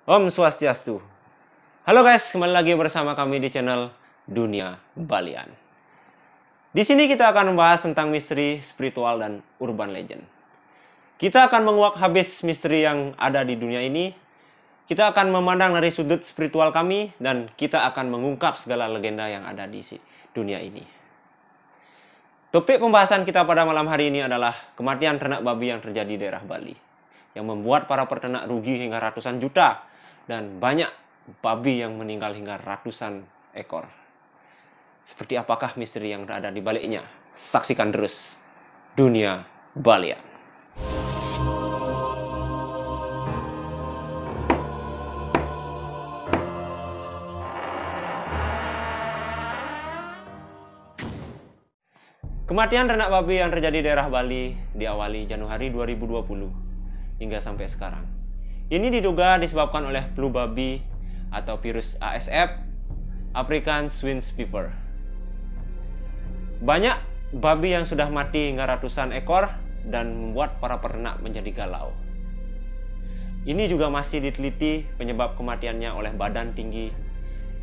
Om Swastiastu. Halo guys, kembali lagi bersama kami di channel Dunia Balian. Di sini kita akan membahas tentang misteri spiritual dan urban legend. Kita akan menguak habis misteri yang ada di dunia ini. Kita akan memandang dari sudut spiritual kami dan kita akan mengungkap segala legenda yang ada di dunia ini. Topik pembahasan kita pada malam hari ini adalah kematian ternak babi yang terjadi di daerah Bali, yang membuat para peternak rugi hingga ratusan juta dan banyak babi yang meninggal hingga ratusan ekor. Seperti apakah misteri yang ada di baliknya? Saksikan terus Dunia Balian. Kematian ternak babi yang terjadi di daerah Bali diawali Januari 2020 hingga sampai sekarang. Ini diduga disebabkan oleh flu babi atau virus ASF, African Swine Fever. Banyak babi yang sudah mati hingga ratusan ekor dan membuat para peternak menjadi galau. Ini juga masih diteliti penyebab kematiannya oleh Badan Tinggi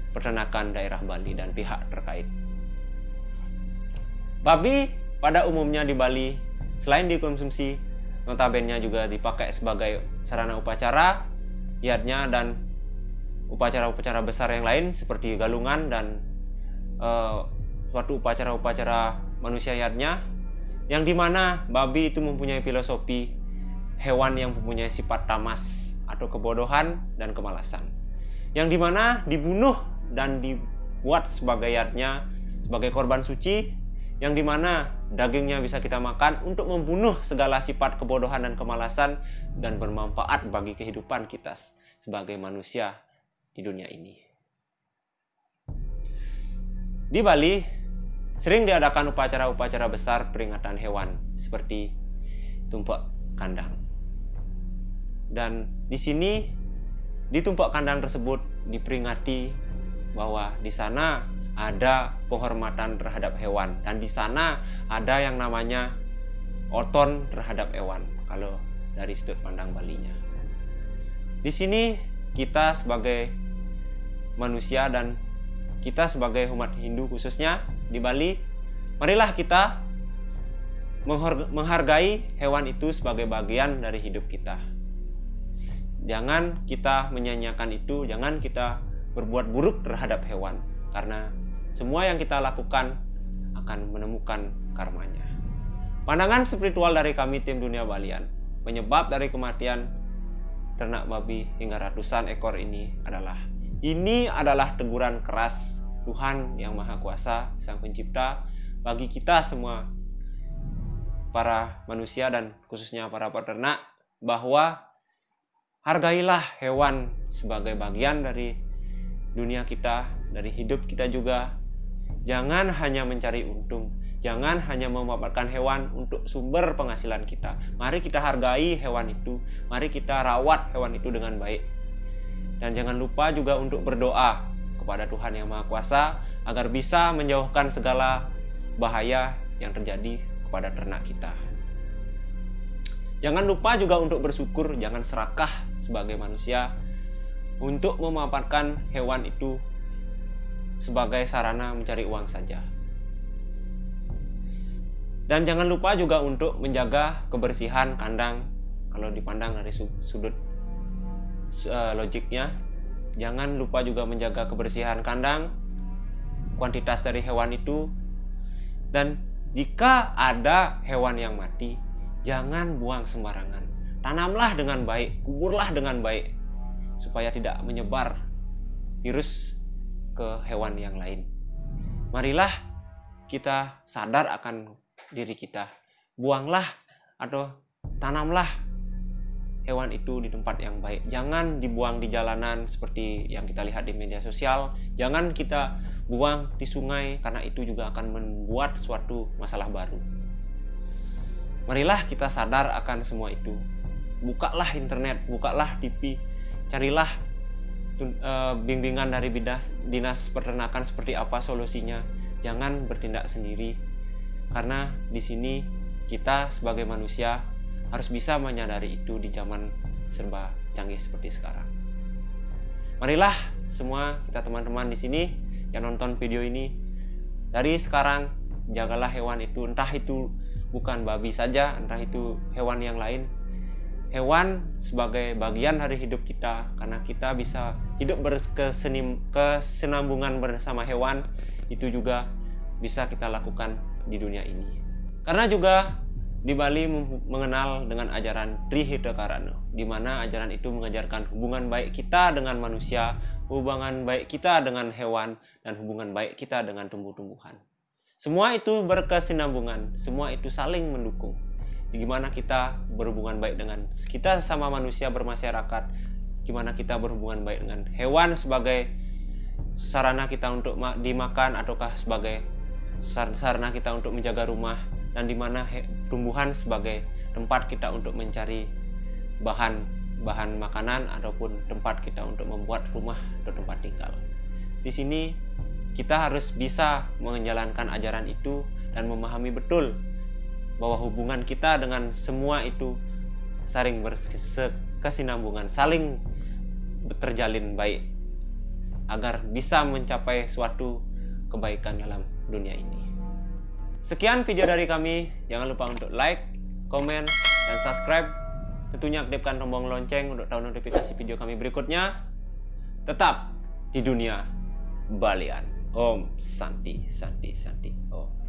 Peternakan Daerah Bali dan pihak terkait. Babi pada umumnya di Bali selain dikonsumsi, notabene juga dipakai sebagai sarana upacara, yatnya dan upacara-upacara besar yang lain seperti galungan dan suatu upacara-upacara manusia yatnya, yang dimana babi itu mempunyai filosofi hewan yang mempunyai sifat tamas atau kebodohan dan kemalasan, yang dimana dibunuh dan dibuat sebagai yatnya, sebagai korban suci, yang dimana dagingnya bisa kita makan untuk membunuh segala sifat kebodohan dan kemalasan dan bermanfaat bagi kehidupan kita sebagai manusia di dunia ini. Di Bali sering diadakan upacara-upacara besar peringatan hewan seperti tumpak kandang. Dan di sini di tumpak kandang tersebut diperingati bahwa di sana ada penghormatan terhadap hewan dan di sana ada yang namanya oton terhadap hewan kalau dari sudut pandang Balinya. Di sini kita sebagai manusia dan kita sebagai umat Hindu khususnya di Bali, marilah kita menghargai hewan itu sebagai bagian dari hidup kita. Jangan kita menyanyiakan itu, jangan kita berbuat buruk terhadap hewan, karena semua yang kita lakukan akan menemukan karmanya. Pandangan spiritual dari kami tim Dunia Balian, penyebab dari kematian ternak babi hingga ratusan ekor ini adalah teguran keras Tuhan yang Maha Kuasa, Sang Pencipta, bagi kita semua para manusia dan khususnya para peternak, bahwa hargailah hewan sebagai bagian dari dunia kita, dari hidup kita juga. Jangan hanya mencari untung, jangan hanya memanfaatkan hewan untuk sumber penghasilan kita. Mari kita hargai hewan itu, mari kita rawat hewan itu dengan baik. Dan jangan lupa juga untuk berdoa kepada Tuhan Yang Maha Kuasa agar bisa menjauhkan segala bahaya yang terjadi kepada ternak kita. Jangan lupa juga untuk bersyukur, jangan serakah sebagai manusia untuk memanfaatkan hewan itu sebagai sarana mencari uang saja. Dan jangan lupa juga untuk menjaga kebersihan kandang. Kalau dipandang dari sudut logiknya, jangan lupa juga menjaga kebersihan kandang, kuantitas dari hewan itu. Dan jika ada hewan yang mati, jangan buang sembarangan. Tanamlah dengan baik, kuburlah dengan baik, supaya tidak menyebar virus ke hewan yang lain. Marilah kita sadar akan diri kita. Buanglah atau tanamlah hewan itu di tempat yang baik. Jangan dibuang di jalanan seperti yang kita lihat di media sosial. Jangan kita buang di sungai, karena itu juga akan membuat suatu masalah baru. Marilah kita sadar akan semua itu. Bukalah internet, bukalah TV, carilah bimbingan dari dinas peternakan seperti apa solusinya. Jangan bertindak sendiri, karena di sini kita sebagai manusia harus bisa menyadari itu di zaman serba canggih seperti sekarang. Marilah semua kita teman-teman di sini yang nonton video ini, dari sekarang jagalah hewan itu, entah itu bukan babi saja, entah itu hewan yang lain. Hewan sebagai bagian dari hidup kita, karena kita bisa hidup berkesinambungan bersama hewan, itu juga bisa kita lakukan di dunia ini. Karena juga di Bali mengenal dengan ajaran Trihita-Karana, di mana ajaran itu mengajarkan hubungan baik kita dengan manusia, hubungan baik kita dengan hewan, dan hubungan baik kita dengan tumbuh-tumbuhan. Semua itu berkesinambungan, semua itu saling mendukung. Gimana kita berhubungan baik dengan kita sesama manusia bermasyarakat, gimana kita berhubungan baik dengan hewan sebagai sarana kita untuk dimakan, ataukah sebagai sarana kita untuk menjaga rumah, dan dimana tumbuhan sebagai tempat kita untuk mencari bahan makanan ataupun tempat kita untuk membuat rumah atau tempat tinggal. Di sini kita harus bisa menjalankan ajaran itu dan memahami betul bahwa hubungan kita dengan semua itu saling berkesinambungan, saling terjalin baik, agar bisa mencapai suatu kebaikan dalam dunia ini. Sekian video dari kami, jangan lupa untuk like, komen, dan subscribe. Tentunya aktifkan tombol lonceng untuk tahu notifikasi video kami berikutnya. Tetap di dunia Balian. Om Santi Santi Santi Om.